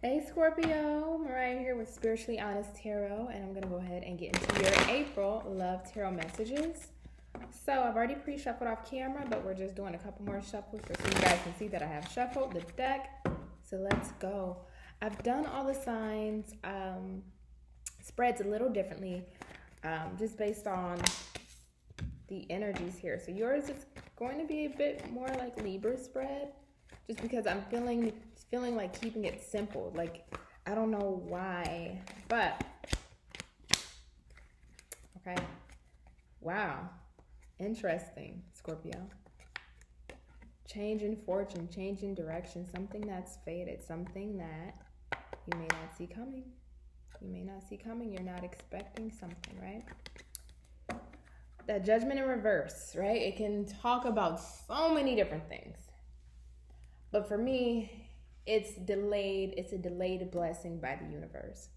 Hey Scorpio, Mariah here with Spiritually Honest Tarot, and I'm going to go ahead and get into your April Love Tarot messages. So I've already pre-shuffled off camera, but we're just doing a couple more shuffles just so you guys can see that I have shuffled the deck. So let's go. I've done all the signs, spreads a little differently, just based on the energies here. So yours is going to be a bit more like Libra spread, just because I'm feeling like keeping it simple. Like, I don't know why, but okay. Wow. Interesting, Scorpio. Change in fortune, change in direction, something that's faded, something that you may not see coming. You may not see coming. You're not expecting something, right? That Judgment in reverse, right? It can talk about so many different things. But for me, it's delayed. It's a delayed blessing by the universe.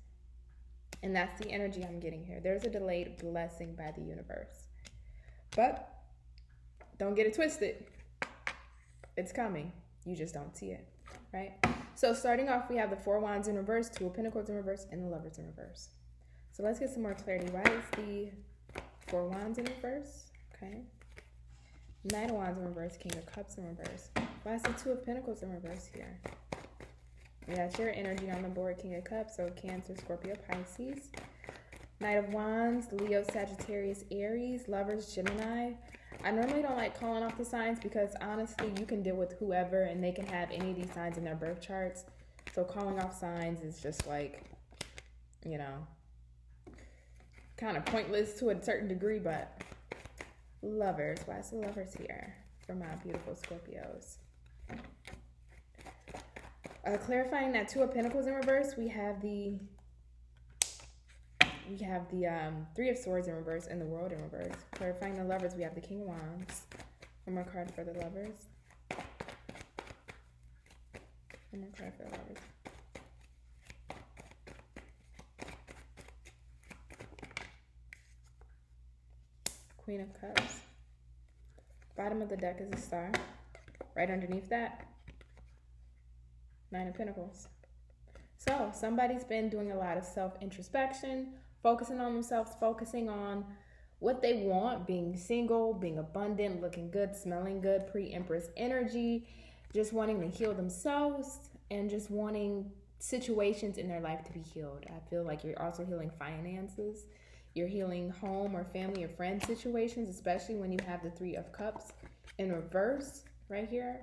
And that's the energy I'm getting here. There's a delayed blessing by the universe. But don't get it twisted. It's coming. You just don't see it, right? So starting off, we have the Four Wands in reverse, Two of Pentacles in reverse, and the Lovers in reverse. So let's get some more clarity. Why is the Four Wands in reverse? Okay. Knight of Wands in reverse, King of Cups in reverse. Why is the Two of Pentacles in reverse here? We got your energy on the board, King of Cups, so Cancer, Scorpio, Pisces. Knight of Wands, Leo, Sagittarius, Aries, Lovers, Gemini. I normally don't like calling off the signs because honestly, you can deal with whoever and they can have any of these signs in their birth charts. So calling off signs is just like, you know, kind of pointless to a certain degree, but Lovers, why is the Lovers here for my beautiful Scorpios? Clarifying that Two of Pentacles in reverse, we have the Three of Swords in reverse and the World in reverse. Clarifying the Lovers, we have the King of Wands. One more card for the Lovers. One more card for the Lovers. Queen of Cups. Bottom of the deck is a star. Right underneath that, Nine of Pentacles. So somebody's been doing a lot of self-introspection, focusing on themselves, focusing on what they want, being single, being abundant, looking good, smelling good, pre-Empress energy, just wanting to heal themselves and just wanting situations in their life to be healed. I feel like you're also healing finances. You're healing home or family or friend situations, especially when you have the Three of Cups in reverse right here.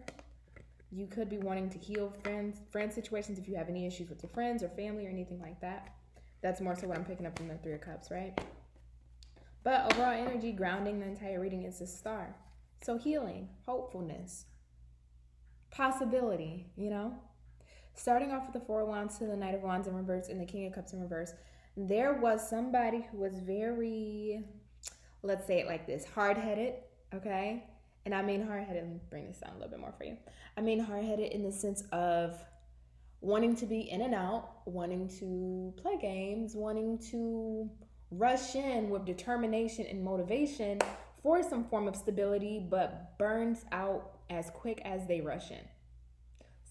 You could be wanting to heal friend situations if you have any issues with your friends or family or anything like that. That's more so what I'm picking up from the Three of Cups, right? But overall energy, grounding the entire reading is a star. So healing, hopefulness, possibility, you know? Starting off with the Four of Wands to the Knight of Wands in reverse and the King of Cups in reverse, there was somebody who was very, let's say it like this, hard-headed, okay? And I mean hard-headed, let me bring this down a little bit more for you. I mean hard-headed in the sense of wanting to be in and out, wanting to play games, wanting to rush in with determination and motivation for some form of stability, but burns out as quick as they rush in.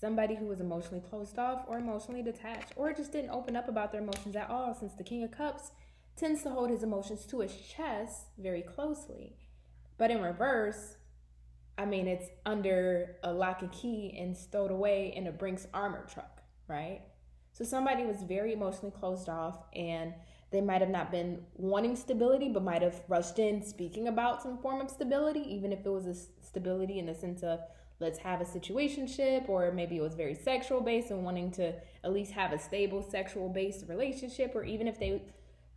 Somebody who was emotionally closed off or emotionally detached or just didn't open up about their emotions at all, since the King of Cups tends to hold his emotions to his chest very closely. But in reverse, I mean, it's under a lock and key and stowed away in a Brinks armored truck, right? So somebody was very emotionally closed off and they might have not been wanting stability, but might have rushed in speaking about some form of stability, even if it was a stability in the sense of let's have a situationship, or maybe it was very sexual based and wanting to at least have a stable sexual based relationship, or even if they,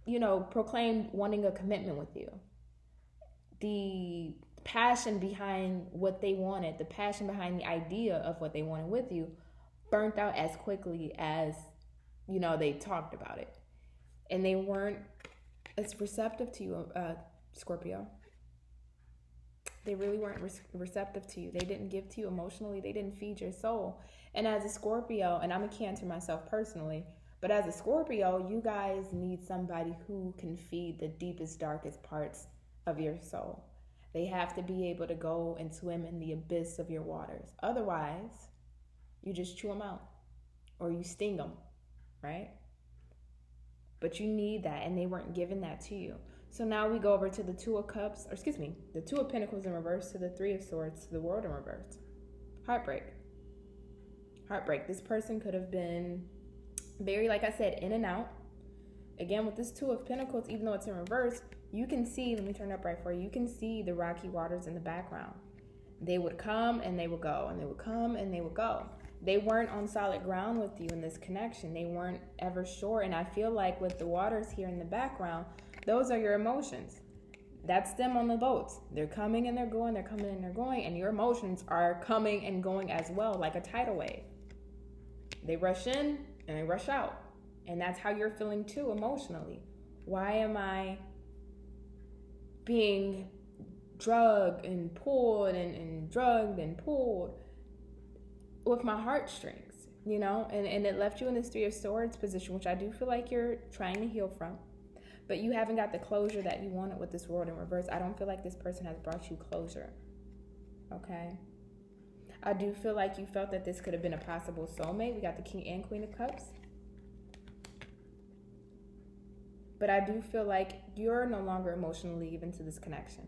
you know, proclaimed wanting a commitment with you. The passion behind what they wanted, the passion behind the idea of what they wanted with you, burnt out as quickly as, you know, they talked about it. And they weren't as receptive to you, Scorpio. They really weren't receptive to you. They didn't give to you emotionally. They didn't feed your soul. And as a Scorpio, and I'm a Cancer myself personally, but as a Scorpio, you guys need somebody who can feed the deepest, darkest parts of your soul. They have to be able to go and swim in the abyss of your waters. Otherwise, you just chew them out. or you sting them, right? But you need that, and they weren't given that to you. So now we go over to the Two of Cups, or excuse me, the Two of Pentacles in reverse to the Three of Swords to the World in reverse. Heartbreak. Heartbreak. This person could have been very, like I said, in and out. Again, with this Two of Pentacles, even though it's in reverse, you can see, let me turn it up right for you, you can see the rocky waters in the background. They would come and they would go, and they would come and they would go. They weren't on solid ground with you in this connection. They weren't ever sure. And I feel like with the waters here in the background, those are your emotions. That's them on the boats. They're coming and they're going, they're coming and they're going, and your emotions are coming and going as well, like a tidal wave. They rush in and they rush out. And that's how you're feeling too emotionally. Why am I being drugged and pulled and drugged and pulled with my heartstrings, you know? And it left you in this Three of Swords position, which I do feel like you're trying to heal from. But you haven't got the closure that you wanted with this World in reverse. I don't feel like this person has brought you closure, okay? I do feel like you felt that this could have been a possible soulmate. We got the King and Queen of Cups. But I do feel like you're no longer emotionally even to this connection.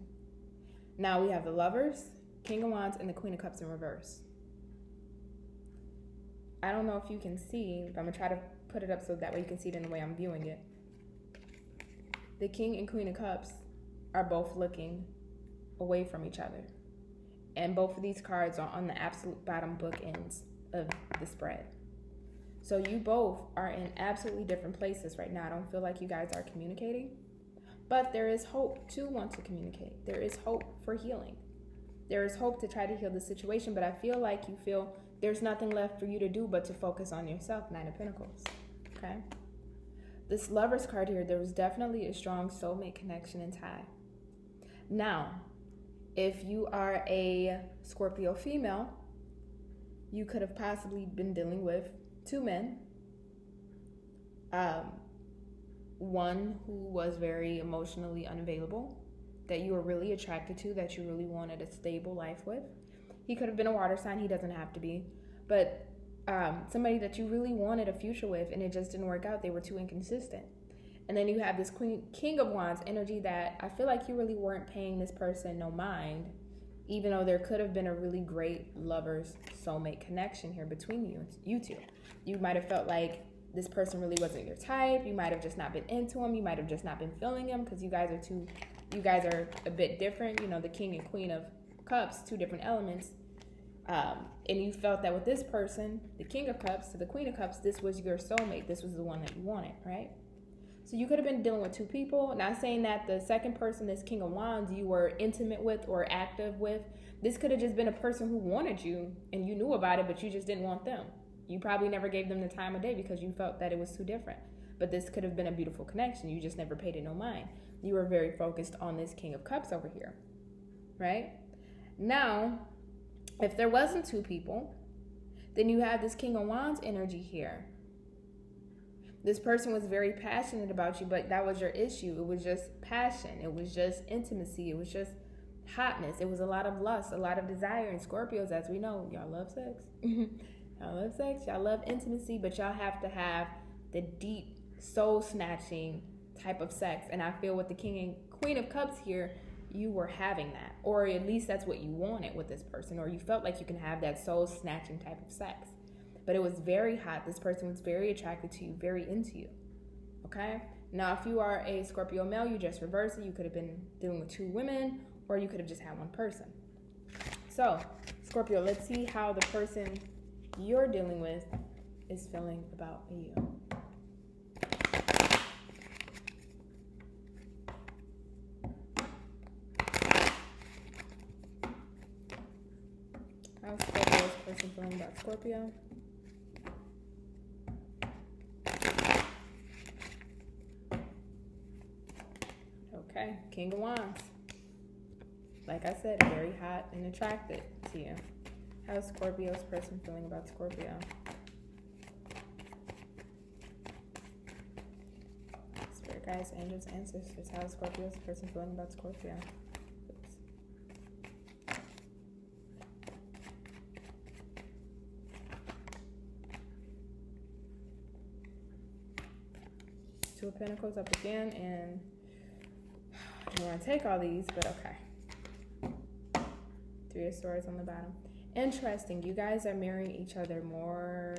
Now we have the Lovers, King of Wands, and the Queen of Cups in reverse. I don't know if you can see, but I'm going to try to put it up so that way you can see it in the way I'm viewing it. The King and Queen of Cups are both looking away from each other. And both of these cards are on the absolute bottom bookends of the spread. So you both are in absolutely different places right now. I don't feel like you guys are communicating. But there is hope to want to communicate. There is hope for healing. There is hope to try to heal the situation. But I feel like you feel there's nothing left for you to do but to focus on yourself. Nine of Pentacles. Okay? This Lovers card here, there was definitely a strong soulmate connection and tie. Now, if you are a Scorpio female, you could have possibly been dealing with two men. One who was very emotionally unavailable, that you were really attracted to, that you really wanted a stable life with. He could have been a water sign. He doesn't have to be. But somebody that you really wanted a future with, and it just didn't work out. They were too inconsistent. And then you have this King of Wands energy that I feel like you really weren't paying this person no mind, even though there could have been a really great lovers soulmate connection here between you two. You might have felt like this person really wasn't your type. You might have just not been into him. You might have just not been feeling him because you guys are a bit different. You know, the King and Queen of Cups, two different elements. And you felt that with this person, the King of Cups to the Queen of Cups, this was your soulmate. This was the one that you wanted, right? So you could have been dealing with two people. Not saying that the second person, this King of Wands, you were intimate with or active with. This could have just been a person who wanted you and you knew about it, but you just didn't want them. You probably never gave them the time of day because you felt that it was too different. But this could have been a beautiful connection. You just never paid it no mind. You were very focused on this King of Cups over here, right? Now, if there wasn't two people, then you have this King of Wands energy here. This person was very passionate about you, but that was your issue. It was just passion. It was just intimacy. It was just hotness. It was a lot of lust, a lot of desire. And Scorpios, as we know, y'all love sex. Y'all love sex. Y'all love intimacy, but y'all have to have the deep, soul-snatching type of sex. And I feel with the King and Queen of Cups here, you were having that. Or at least that's what you wanted with this person. Or you felt like you can have that soul-snatching type of sex. But it was very hot. This person was very attracted to you, very into you. Okay? Now, if you are a Scorpio male, you just reverse it. You could have been dealing with two women, or you could have just had one person. So, Scorpio, let's see how the person you're dealing with is feeling about you. How's Scorpio's person feeling about Scorpio? Okay, King of Wands. Like I said, very hot and attracted to you. How's Scorpio's person feeling about Scorpio? Spirit guides, angels, ancestors. How's Scorpio's person feeling about Scorpio? Oops. Two of Pentacles up again, and I don't want to take all these, but okay. Three of Swords on the bottom. Interesting. You guys are marrying each other more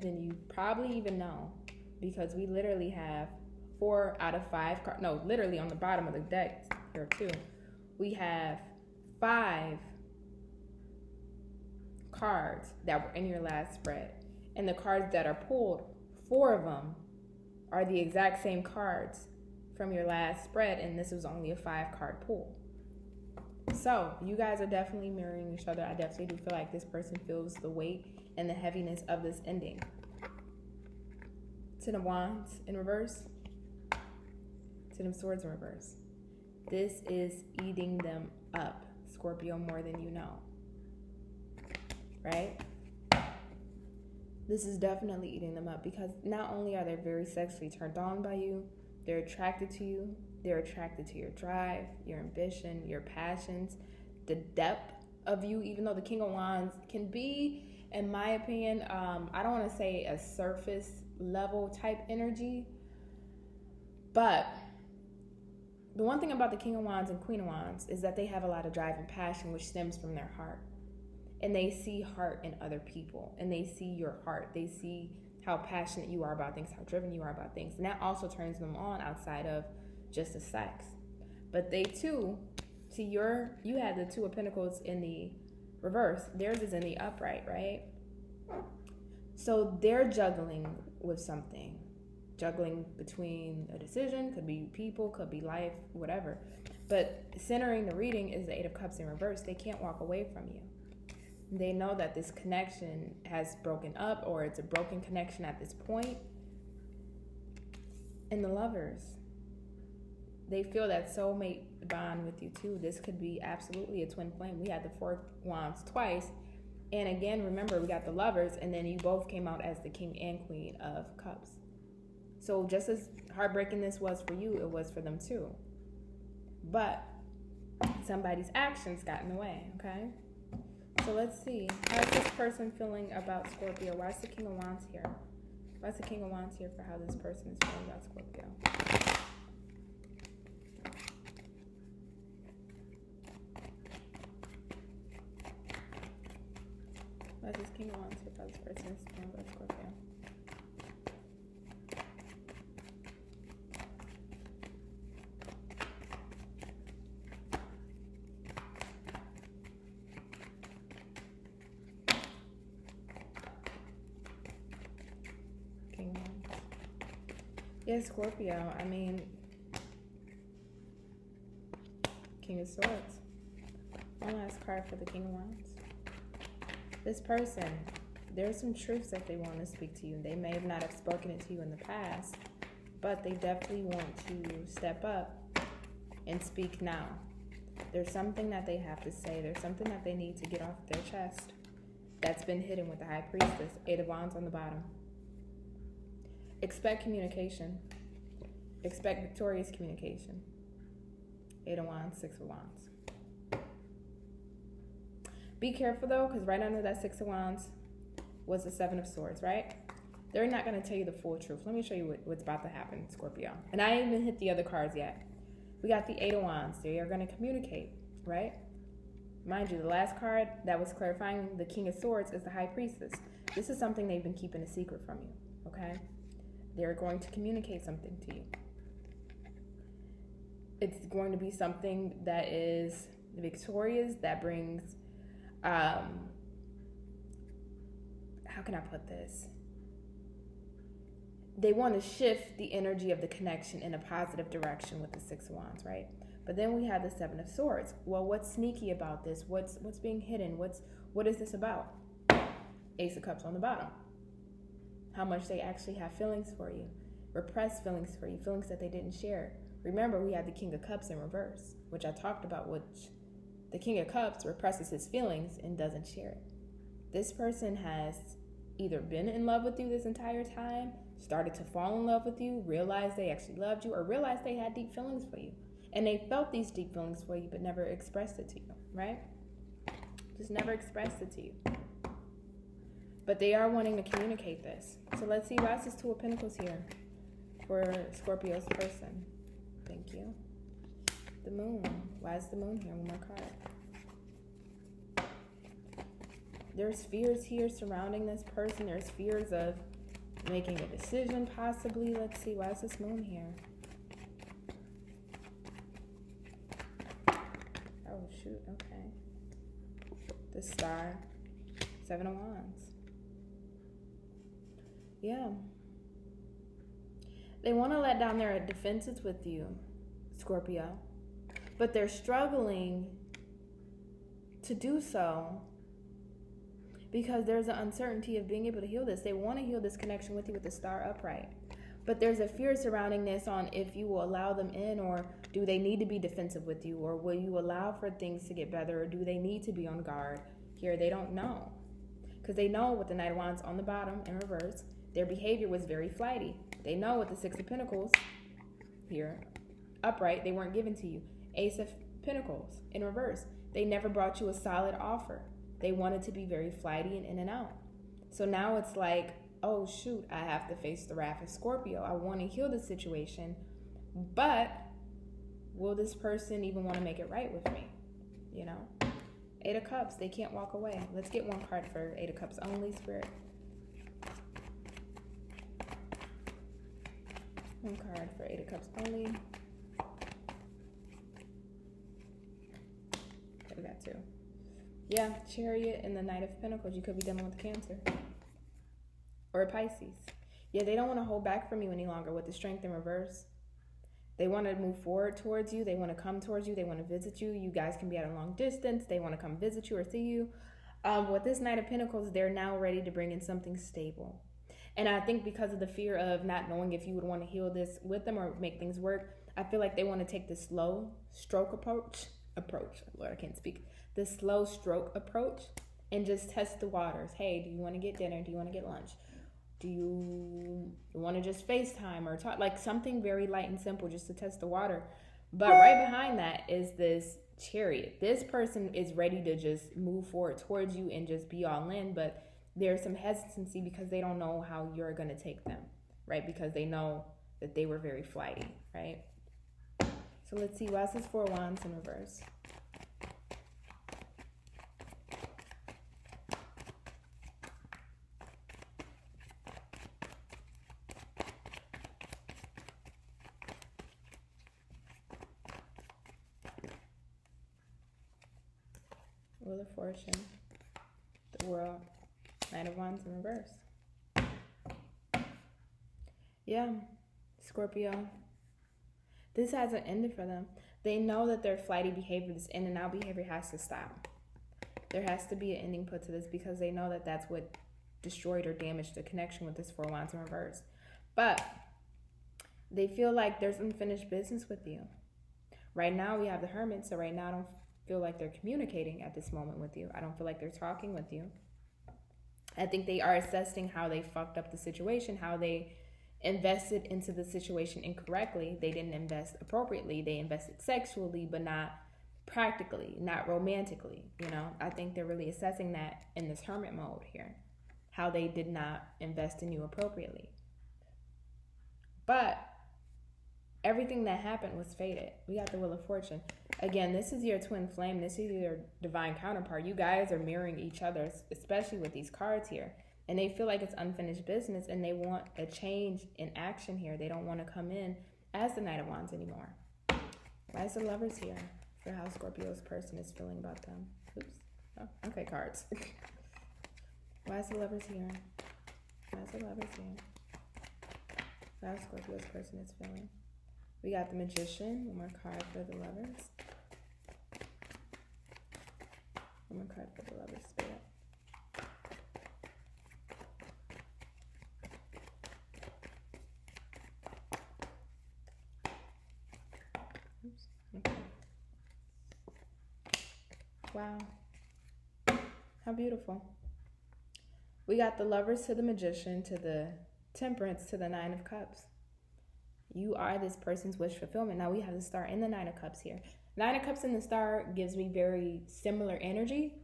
than you probably even know, because we literally have 4 out of 5 cards. No, literally on the bottom of the deck here too. We have 5 cards that were in your last spread. And the cards that are pulled, 4 of them are the exact same cards from your last spread, and this was only a 5-card pull. So you guys are definitely mirroring each other. I definitely do feel like this person feels the weight and the heaviness of this ending. Ten of Wands in reverse. Ten of Swords in reverse. This is eating them up, Scorpio, more than you know. Right? This is definitely eating them up, because not only are they very sexually turned on by you, they're attracted to you. They're attracted to your drive, your ambition, your passions, the depth of you, even though the King of Wands can be, in my opinion, I don't want to say a surface level type energy, but the one thing about the King of Wands and Queen of Wands is that they have a lot of drive and passion, which stems from their heart. And they see heart in other people, and they see your heart. They see how passionate you are about things, how driven you are about things. And that also turns them on outside of just the sex. But they too, see, you had the Two of Pentacles in the reverse. Theirs is in the upright, right? So they're juggling with something. Juggling between a decision, could be people, could be life, whatever. But centering the reading is the Eight of Cups in reverse. They can't walk away from you. They know that this connection has broken up, or it's a broken connection at this point. And the Lovers, they feel that soulmate bond with you too. This could be absolutely a twin flame. We had the Four of Wands twice. And again, remember, we got the Lovers, and then you both came out as the King and Queen of Cups. So just as heartbreaking this was for you, it was for them too. But somebody's actions got in the way, okay? So let's see. How's this person feeling about Scorpio? Why is the King of Wands here? Why is the King of Wands here for how this person is feeling about Scorpio? Why is this King of Wands here for how this person is feeling about Scorpio? Yeah, Scorpio, I mean, King of Swords. One last card for the King of Wands. This person, there's some truths that they want to speak to you. They may have not have spoken it to you in the past, but they definitely want to step up and speak now. There's something that they have to say. There's something that they need to get off their chest that's been hidden with the High Priestess. Eight of Wands on the bottom. Expect communication. Expect victorious communication. Eight of Wands, Six of Wands. Be careful though, because right under that Six of Wands was the Seven of Swords, right? They're not going to tell you the full truth. Let me show you what's about to happen, Scorpio. And I ain't even hit the other cards yet. We got the Eight of Wands. They are going to communicate, right? Mind you, the last card that was clarifying the King of Swords is the High Priestess. This is something they've been keeping a secret from you, okay? They're going to communicate something to you. It's going to be something that is victorious, that brings, how can I put this? They want to shift the energy of the connection in a positive direction with the Six of Wands, right? But then we have the Seven of Swords. Well, what's sneaky about this? What's being hidden? What is this about? Ace of Cups on the bottom. How much they actually have feelings for you, repressed feelings for you, feelings that they didn't share. Remember, we had the King of Cups in reverse, which I talked about, which the King of Cups represses his feelings and doesn't share it. This person has either been in love with you this entire time, started to fall in love with you, realized they actually loved you, or realized they had deep feelings for you. And they felt these deep feelings for you, but never expressed it to you, right? Just never expressed it to you. But they are wanting to communicate this. So let's see, why is this Two of Pentacles here? for Scorpio's person. Thank you. The moon. Why is the moon here? One more card. There's fears here surrounding this person. There's fears of making a decision, possibly. Let's see. Why is this moon here? Oh, shoot. Okay. The star. 7 of Wands. Yeah. They want to let down their defenses with you, Scorpio. But they're struggling to do so because there's an uncertainty of being able to heal this. They want to heal this connection with you with the star upright. But there's a fear surrounding this on if you will allow them in, or do they need to be defensive with you, or will you allow for things to get better, or do they need to be on guard? Here, they don't know. Because they know with the Knight of Wands on the bottom in reverse, their behavior was very flighty. They know with the 6 of Pentacles here, upright, they weren't given to you. Ace of Pentacles in reverse, they never brought you a solid offer. They wanted to be very flighty and in and out. So now it's like, oh shoot, I have to face the wrath of Scorpio. I want to heal the situation, but will this person even want to make it right with me? You know? 8 of Cups, they can't walk away. Let's get one card for 8 of Cups only, Spirit. One card for 8 of Cups only. Okay, we got 2. Yeah, Chariot and the Knight of Pentacles. You could be dealing with Cancer. Or Pisces. Yeah, they don't want to hold back from you any longer with the Strength in reverse. They want to move forward towards you. They want to come towards you. They want to visit you. You guys can be at a long distance. They want to come visit you or see you. With this Knight of Pentacles, they're now ready to bring in something stable. And I think because of the fear of not knowing if you would want to heal this with them or make things work, I feel like they want to take the slow stroke approach. Lord, I can't speak. The slow stroke approach and just test the waters. Hey, do you want to get dinner? Do you want to get lunch? Do you want to just FaceTime or talk? Like something very light and simple just to test the water. But right behind that is this Chariot. This person is ready to just move forward towards you and just be all in, but there's some hesitancy because they don't know how you're going to take them, right? Because they know that they were very flighty, right? So let's see. Why is this 4 of Wands in reverse? Wheel of Fortune, the World, Knight of Wands in reverse. Yeah, Scorpio. This hasn't ended for them. They know that their flighty behavior, this in and out behavior has to stop. There has to be an ending put to this because they know that that's what destroyed or damaged the connection with this 4 of Wands in reverse. But they feel like there's unfinished business with you. Right now we have the Hermit, so right now I don't feel like they're communicating at this moment with you. I don't feel like they're talking with you. I think they are assessing how they fucked up the situation, how they invested into the situation incorrectly. They didn't invest appropriately. They invested sexually, but not practically, not romantically. You know, I think they're really assessing that in this Hermit mode here, how they did not invest in you appropriately. But everything that happened was fated. We got the Wheel of Fortune. Again, this is your twin flame. This is your divine counterpart. You guys are mirroring each other, especially with these cards here. And they feel like it's unfinished business and they want a change in action here. They don't want to come in as the Knight of Wands anymore. Why is the Lovers here for how Scorpio's person is feeling about them? Oops. Oh, okay, cards. Why is the Lovers here? Why is the Lovers here? How Scorpio's person is feeling. We got the Magician. One more card for the Lovers. One more card for the Lovers, Spirit. Oops. Okay. Wow. How beautiful. We got the Lovers to the Magician, to the Temperance, to the 9 of Cups. You are this person's wish fulfillment. Now we have the Star and the 9 of Cups here. 9 of Cups and the Star gives me very similar energy,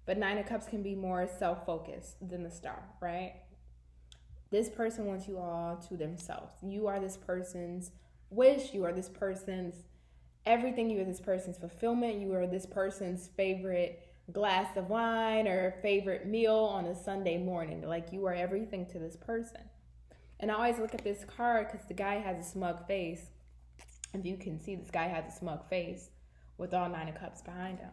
but 9 of Cups can be more self-focused than the Star, right? This person wants you all to themselves. You are this person's wish. You are this person's everything. You are this person's fulfillment. You are this person's favorite glass of wine or favorite meal on a Sunday morning. Like, you are everything to this person. And I always look at this card because the guy has a smug face. If you can see, this guy has a smug face with all 9 of Cups behind him.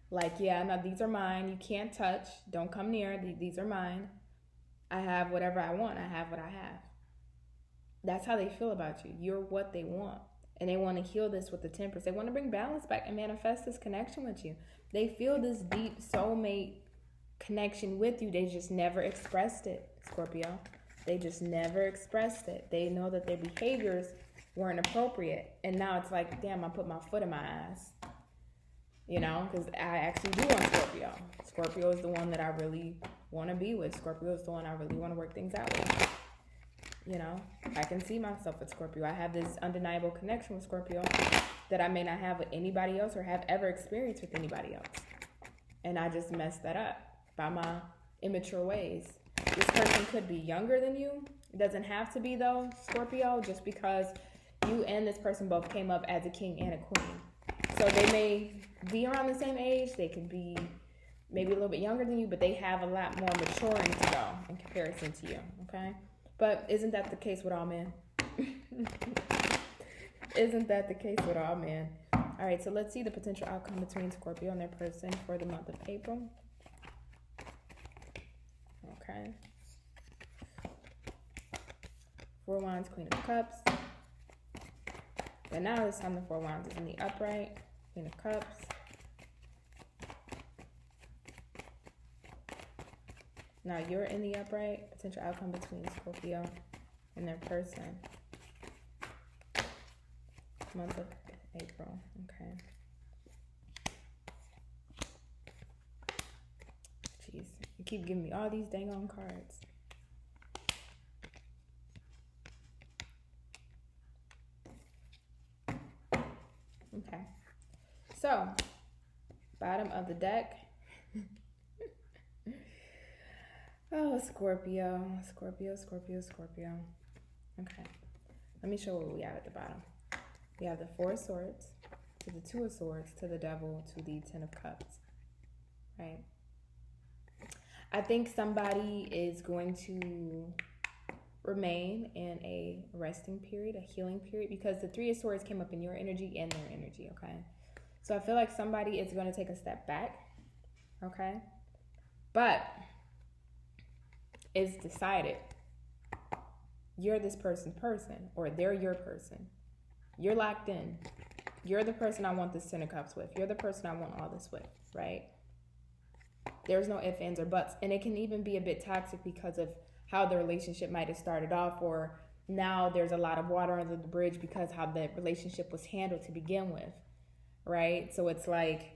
Like, yeah, no, these are mine. You can't touch. Don't come near. These are mine. I have whatever I want. I have what I have. That's how they feel about you. You're what they want. And they want to heal this with the Temperance. They want to bring balance back and manifest this connection with you. They feel this deep soulmate connection with you. They just never expressed it, Scorpio. They just never expressed it. They know that their behaviors weren't appropriate. And now it's like, damn, I put my foot in my ass. You know, because I actually do want Scorpio. Scorpio is the one that I really want to be with. Scorpio is the one I really want to work things out with. You know, I can see myself with Scorpio. I have this undeniable connection with Scorpio that I may not have with anybody else or have ever experienced with anybody else. And I just messed that up by my immature ways. This person could be younger than you. It doesn't have to be, though, Scorpio, just because you and this person both came up as a king and a queen. So they may be around the same age. They could be maybe a little bit younger than you, but they have a lot more maturing to go in comparison to you, okay? But isn't that the case with all men? Isn't that the case with all men? All right, so let's see the potential outcome between Scorpio and their person for the month of April. Okay. 4 Wands, Queen of Cups. But now this time the 4 Wands is in the upright. Queen of Cups. Now you're in the upright. Potential outcome between Scorpio and their person. Month of April. Okay. Jeez. You keep giving me all these dang on cards. Okay. So, bottom of the deck. Oh, Scorpio. Scorpio, Scorpio, Scorpio. Okay. Let me show what we have at the bottom. We have the 4 of Swords, to the 2 of Swords, to the Devil, to the 10 of Cups. Right? I think somebody is going to remain in a resting period, a healing period, because the 3 of Swords came up in your energy and their energy, okay? So I feel like somebody is going to take a step back, okay? But it's decided you're this person's person, or they're your person. You're locked in. You're the person I want this 10 of Cups with. You're the person I want all this with, right? There's no ifs, ands, or buts. And it can even be a bit toxic because of how the relationship might have started off, or now there's a lot of water under the bridge because how the relationship was handled to begin with, right? So it's like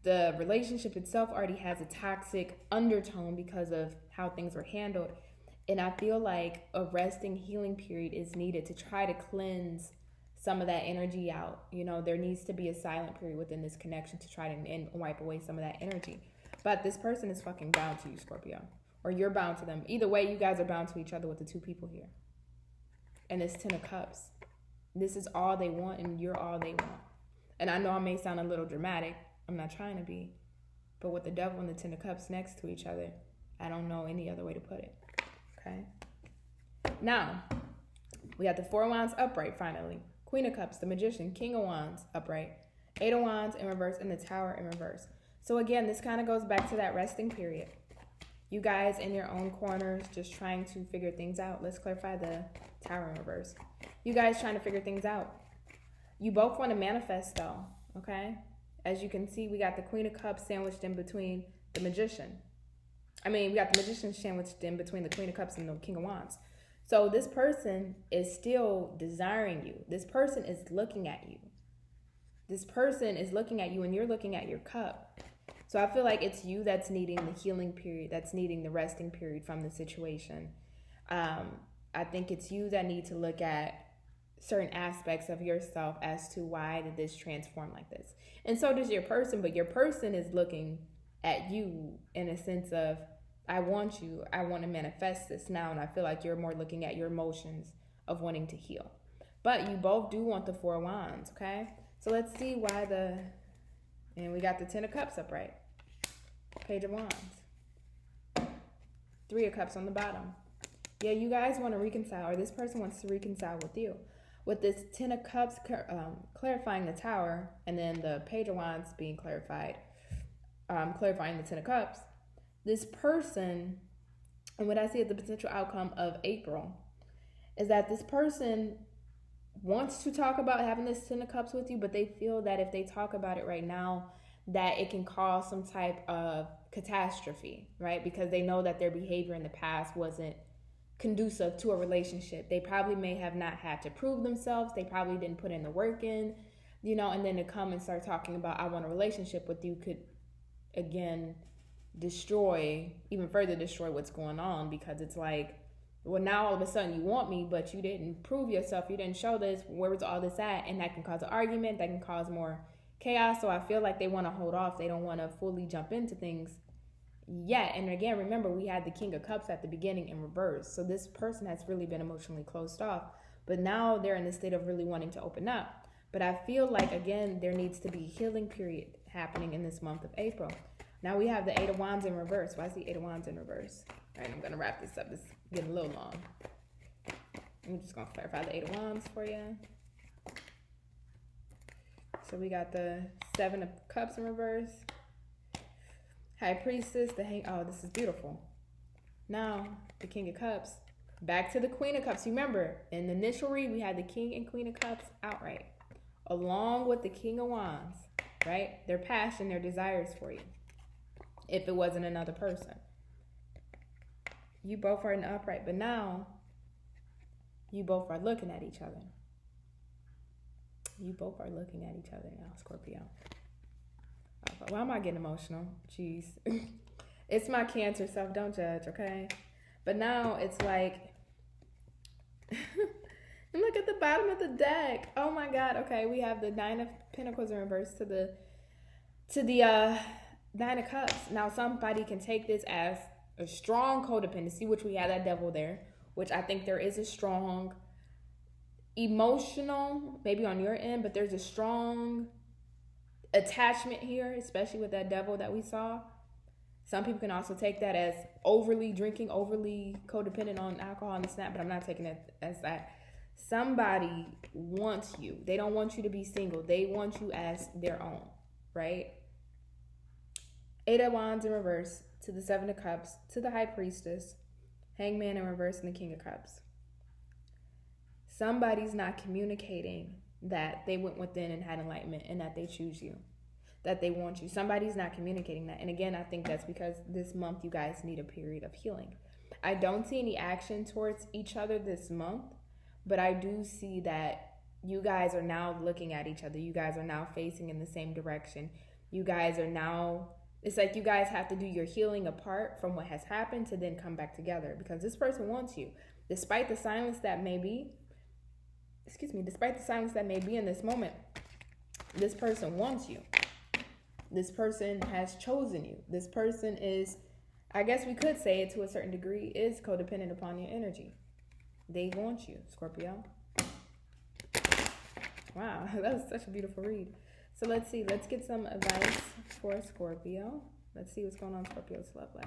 the relationship itself already has a toxic undertone because of how things were handled. And I feel like a resting healing period is needed to try to cleanse some of that energy out. You know, there needs to be a silent period within this connection to try to wipe away some of that energy. But this person is fucking bound to you, Scorpio. Or you're bound to them. Either way, you guys are bound to each other with the 2 people here. And this 10 of Cups. This is all they want, and you're all they want. And I know I may sound a little dramatic. I'm not trying to be. But with the Devil and the 10 of Cups next to each other, I don't know any other way to put it. Okay? Now, we got the 4 of Wands upright, finally. Queen of Cups, the Magician, King of Wands upright. 8 of Wands in reverse, and the Tower in reverse. So again, this kind of goes back to that resting period. You guys in your own corners just trying to figure things out. Let's clarify the Tower in reverse. You guys trying to figure things out. You both want to manifest though, okay? As you can see, we got the Queen of Cups sandwiched in between the Magician. We got the Magician sandwiched in between the Queen of Cups and the King of Wands. So this person is still desiring you. This person is looking at you. This person is looking at you and you're looking at your cup. So I feel like it's you that's needing the healing period, that's needing the resting period from the situation. I think it's you that need to look at certain aspects of yourself as to why did this transform like this. And so does your person, but your person is looking at you in a sense of, I want you. I want to manifest this now. And I feel like you're more looking at your emotions of wanting to heal. But you both do want the Four of Wands, okay? So let's see why and we got the Ten of Cups upright. Page of Wands. Three of Cups on the bottom. Yeah, you guys want to reconcile, or this person wants to reconcile with you. With this Ten of Cups clarifying the Tower, and then the Page of Wands being clarified, clarifying the Ten of Cups, this person, and what I see as the potential outcome of April, is that this person wants to talk about having this Ten of Cups with you, but they feel that if they talk about it right now, that it can cause some type of catastrophe, right? Because they know that their behavior in the past wasn't conducive to a relationship. They probably may have not had to prove themselves. They probably didn't put in the work in, and then to come and start talking about, I want a relationship with you, could, again, even further destroy what's going on, because it's like, well, now all of a sudden you want me, but you didn't prove yourself. You didn't show this. Where was all this at? And that can cause an argument. That can cause more chaos. So I feel like they want to hold off. They don't want to fully jump into things yet. And again, remember, we had the King of Cups at the beginning in reverse. So this person has really been emotionally closed off. But now they're in the state of really wanting to open up. But I feel like, again, there needs to be a healing period happening in this month of April. Now we have the Eight of Wands in reverse. Why is the Eight of Wands in reverse? All right, I'm going to wrap this up. It's getting a little long. I'm just going to clarify the Eight of Wands for you. So we got the Seven of Cups in reverse. High Priestess, oh, this is beautiful. Now, the King of Cups. Back to the Queen of Cups. Remember, in the initial read, we had the King and Queen of Cups outright, along with the King of Wands, right? Their passion, their desires for you, if it wasn't another person. You both are in the upright, but now you both are looking at each other. You both are looking at each other now, Scorpio. Why am I getting emotional? Jeez. It's my Cancer self. Don't judge, okay? But now it's like, look at the bottom of the deck. Oh my God. Okay, we have the Nine of Pentacles in reverse to the Nine of Cups. Now somebody can take this as a strong codependency, which we have that Devil there, which I think there is a strong emotional, maybe on your end, but there's a strong attachment here, especially with that Devil that we saw. Some people can also take that as overly drinking, overly codependent on alcohol and snap, but I'm not taking it as that. Somebody wants you. They don't want you to be single. They want you as their own, right? Eight of Wands in reverse to the Seven of Cups, to the High Priestess, Hangman in reverse, and the King of Cups. Somebody's not communicating that they went within and had enlightenment and that they choose you, that they want you. Somebody's not communicating that. And again, I think that's because this month you guys need a period of healing. I don't see any action towards each other this month, but I do see that you guys are now looking at each other. You guys are now facing in the same direction. You guys are now, it's like you guys have to do your healing apart from what has happened to then come back together, because this person wants you. Despite the silence that may be, despite the silence that may be in this moment, this person wants you. This person has chosen you. This person is, I guess we could say it to a certain degree, is codependent upon your energy. They want you, Scorpio. Wow, that was such a beautiful read. So let's see. Let's get some advice for Scorpio. Let's see what's going on in Scorpio's love life.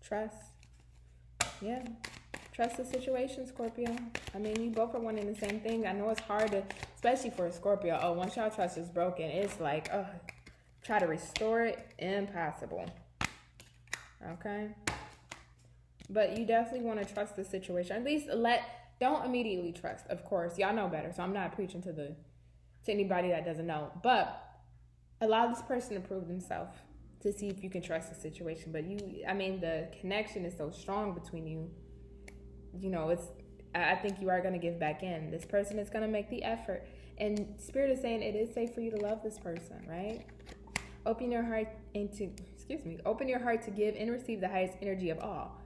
Trust. Yeah. Trust the situation, Scorpio. I mean, you both are wanting the same thing. I know it's hard to, especially for a Scorpio. Oh, once y'all trust is broken, it's like, try to restore it. Impossible. Okay? But you definitely want to trust the situation. At least don't immediately trust, of course. Y'all know better, so I'm not preaching to anybody that doesn't know. But allow this person to prove themselves, to see if you can trust the situation. But the connection is so strong between you. I think you are going to give back in. This person is going to make the effort. And Spirit is saying it is safe for you to love this person, right? Open your heart into excuse me, open your heart to give and receive the highest energy of all.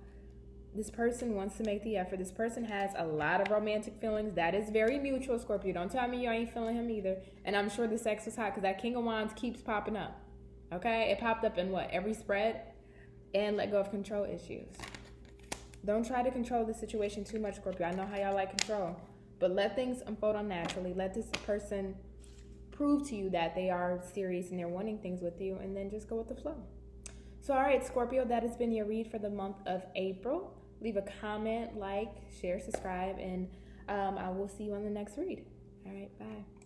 This person wants to make the effort. This person has a lot of romantic feelings. That is very mutual, Scorpio. Don't tell me you ain't feeling him either. And I'm sure the sex was hot because that King of Wands keeps popping up. Okay? It popped up in what? Every spread? And let go of control issues. Don't try to control the situation too much, Scorpio. I know how y'all like control. But let things unfold unnaturally. Let this person prove to you that they are serious and they're wanting things with you. And then just go with the flow. So, all right, Scorpio, that has been your read for the month of April. Leave a comment, like, share, subscribe, and I will see you on the next read. All right, bye.